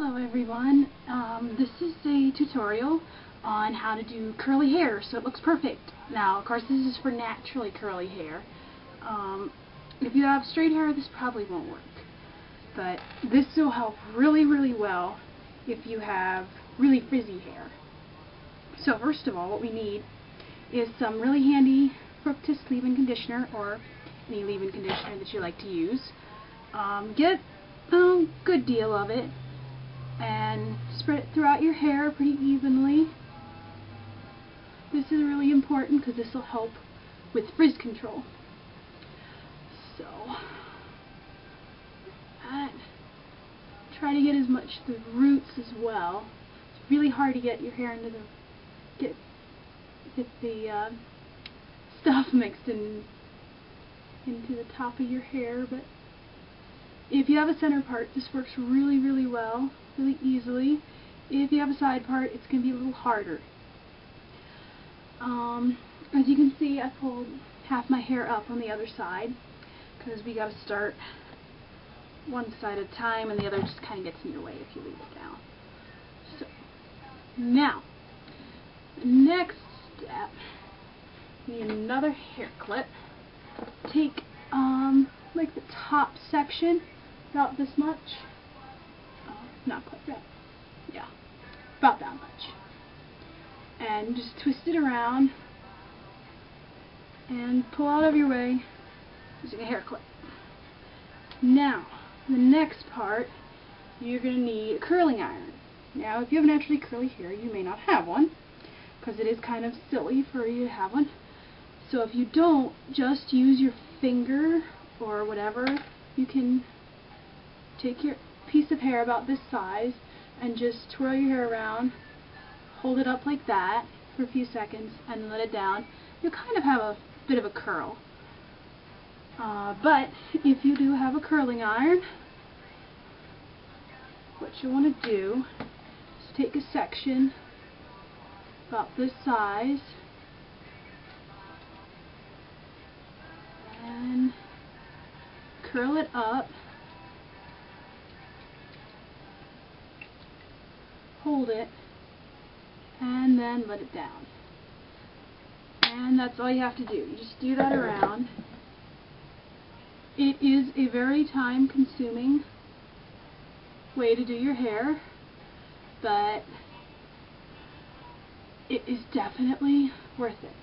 Hello everyone, this is a tutorial on how to do curly hair so it looks perfect. Now of course this is for naturally curly hair. If you have straight hair this probably won't work, but this will help really well if you have really frizzy hair. So first of all, what we need is some really handy Fructis leave-in conditioner or any leave-in conditioner that you like to use. Get a good deal of it and spread it throughout your hair pretty evenly. This is really important because this will help with frizz control. So, try to get as much of the roots as well. It's really hard to get your hair into get the stuff mixed into the top of your hair, but if you have a center part, this works really well, really easily. If you have a side part, it's going to be a little harder. As you can see, I pulled half my hair up on the other side because we got to start one side at a time, and the other just kind of gets in your way if you leave it down. So now, the next step, you need another hair clip. Take like the top section, about this much. Not quite that. Yeah, about that much. And just twist it around and pull out of your way using a hair clip. Now, the next part, you're going to need a curling iron. Now, if you have naturally curly hair, you may not have one, because it is kind of silly for you to have one. So if you don't, just use your finger or whatever. You can take your piece of hair about this size and just twirl your hair around, hold it up like that for a few seconds, and let it down. You'll kind of have a bit of a curl. But if you do have a curling iron, what you want to do is take a section about this size and curl it up, hold it, and then let it down. And that's all you have to do. You just do that around. It is a very time-consuming way to do your hair, but it is definitely worth it.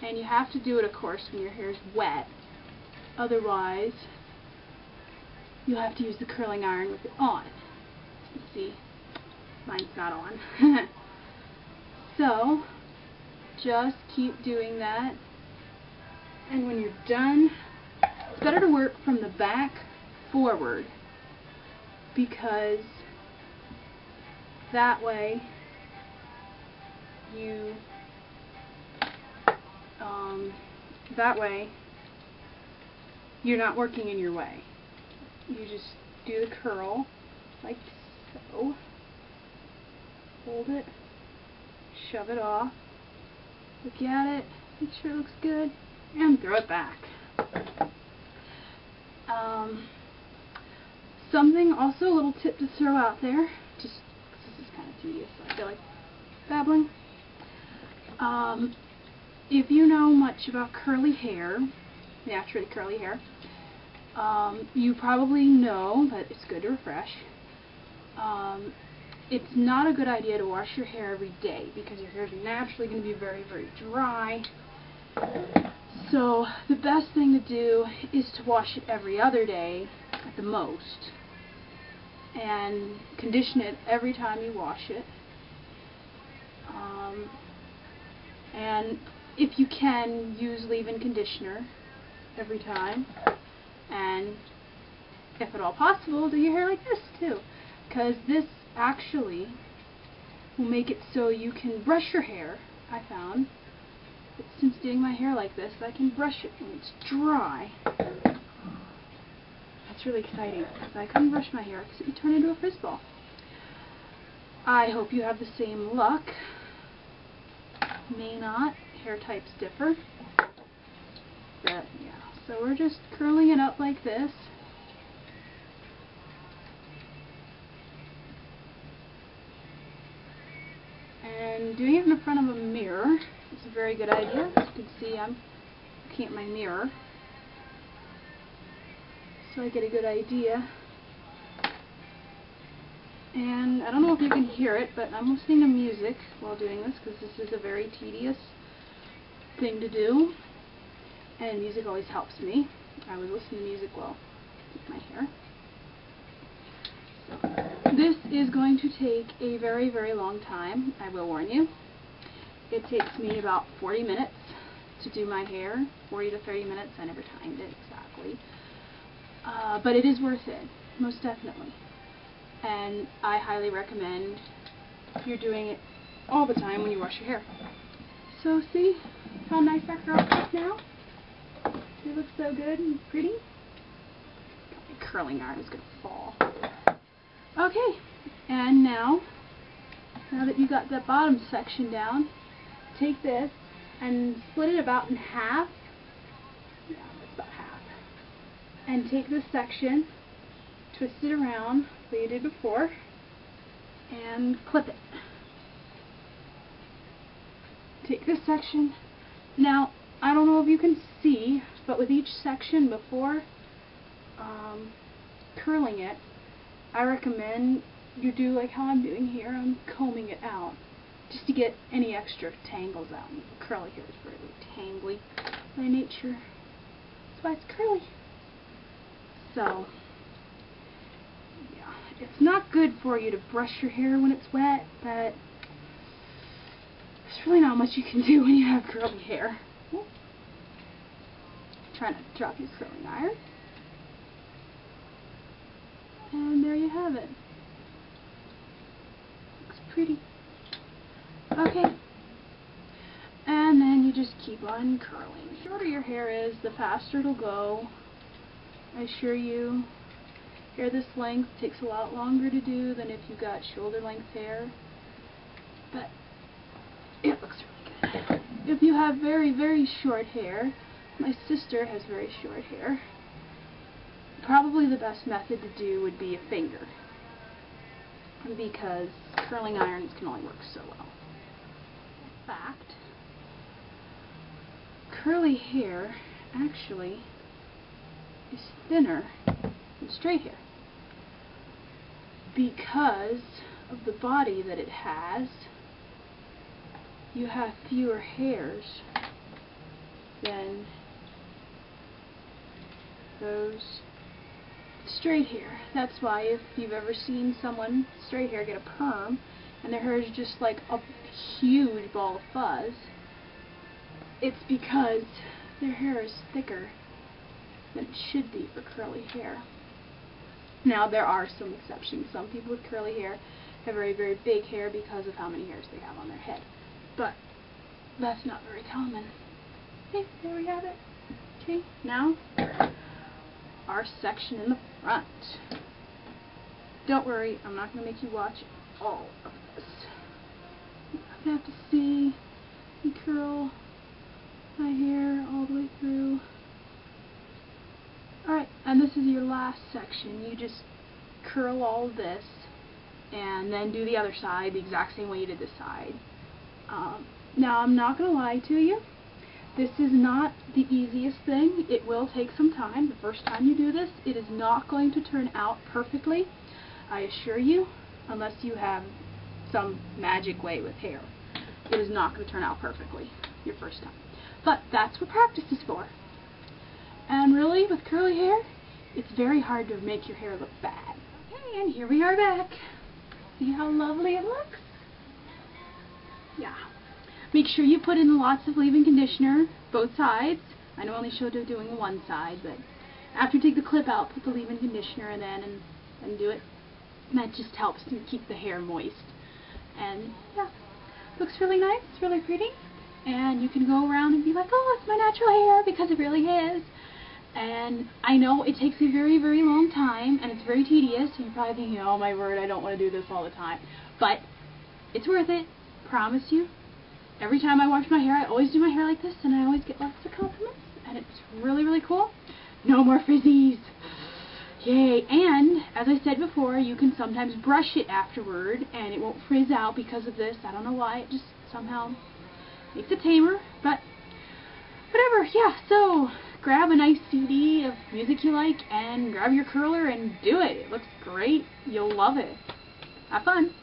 And you have to do it, of course, when your hair is wet. Otherwise, you'll have to use the curling iron with it on. You see, mine's not on. So, just keep doing that. And when you're done, it's better to work from the back forward, because that way you're not working in your way. You just do the curl like so, hold it, shove it off, look at it, make sure it looks good, and throw it back. Something, also a little tip to throw out there, just because this is kind of tedious, I feel like babbling. If you know much about curly hair, naturally curly hair, you probably know, but it's good to refresh, it's not a good idea to wash your hair every day because your hair is naturally going to be very dry. So the best thing to do is to wash it every other day at the most, and condition it every time you wash it. And if you can, use leave-in conditioner every time, and if at all possible, do your hair like this too, because this actually will make it so you can brush your hair. I found that since doing my hair like this, I can brush it when it's dry. That's really exciting, because I couldn't brush my hair because it would turn into a frizz ball. I hope you have the same luck. May not. Hair types differ. But yeah, so we're just curling it up like this. And doing it in front of a mirror is a very good idea. As you can see, I'm looking at my mirror, so I get a good idea. And I don't know if you can hear it, but I'm listening to music while doing this because this is a very tedious thing to do, and music always helps me. I was listening to music while with my hair. So, this is going to take a very, very long time, I will warn you. It takes me about 40 minutes to do my hair, 40 to 30 minutes, I never timed it exactly. But it is worth it, most definitely. And I highly recommend you're doing it all the time when you wash your hair. So see how nice that girl looks now? She looks so good and pretty. My curling iron is going to fall. Okay, and now that you got that bottom section down, take this and split it about in half. Yeah, that's about half. And take this section, twist it around like you did before, and clip it. Take this section. Now, I don't know if you can see, but with each section before curling it, I recommend you do like how I'm doing here. I'm combing it out just to get any extra tangles out. Curly hair is very tangly by nature. That's why it's curly. So, yeah, it's not good for you to brush your hair when it's wet, but there's really not much you can do when you have curly hair. Ooh. Trying to drop your curling iron. And there you have it. Looks pretty. Okay. And then you just keep on curling. The shorter your hair is, the faster it'll go. I assure you, hair this length takes a lot longer to do than if you got shoulder length hair. But it looks really good. If you have very, very short hair, my sister has very short hair, probably the best method to do would be a finger, because curling irons can only work so well. In fact, curly hair actually is thinner than straight hair because of the body that it has. You have fewer hairs than those straight hair. That's why if you've ever seen someone straight hair get a perm and their hair is just like a huge ball of fuzz, it's because their hair is thicker than it should be for curly hair. Now there are some exceptions. Some people with curly hair have very, very big hair because of how many hairs they have on their head. But that's not very common. Okay, there we have it. Okay, now our section in the front. Don't worry, I'm not going to make you watch all of this. You have to see me curl my hair all the way through. Alright, and this is your last section. You just curl all of this and then do the other side the exact same way you did this side. Now, I'm not going to lie to you. This is not the easiest thing. It will take some time. The first time you do this, it is not going to turn out perfectly, I assure you, unless you have some magic way with hair. It is not going to turn out perfectly your first time. But that's what practice is for. And really, with curly hair, it's very hard to make your hair look bad. Okay, and here we are back. See how lovely it looks? Yeah. Make sure you put in lots of leave-in conditioner, both sides. I know I only showed you doing one side, but after you take the clip out, put the leave-in conditioner in and do it. And that just helps to keep the hair moist. And yeah, looks really nice. It's really pretty. And you can go around and be like, oh, it's my natural hair, because it really is. And I know it takes a very, very long time, and it's very tedious, and you're probably thinking, oh my word, I don't want to do this all the time. But it's worth it. Promise you. Every time I wash my hair, I always do my hair like this, and I always get lots of compliments, and it's really, really cool. No more frizzies. Yay, and as I said before, you can sometimes brush it afterward and it won't frizz out because of this. I don't know why, it just somehow makes it tamer, but whatever. Yeah, so grab a nice CD of music you like and grab your curler and do it. It looks great. You'll love it. Have fun.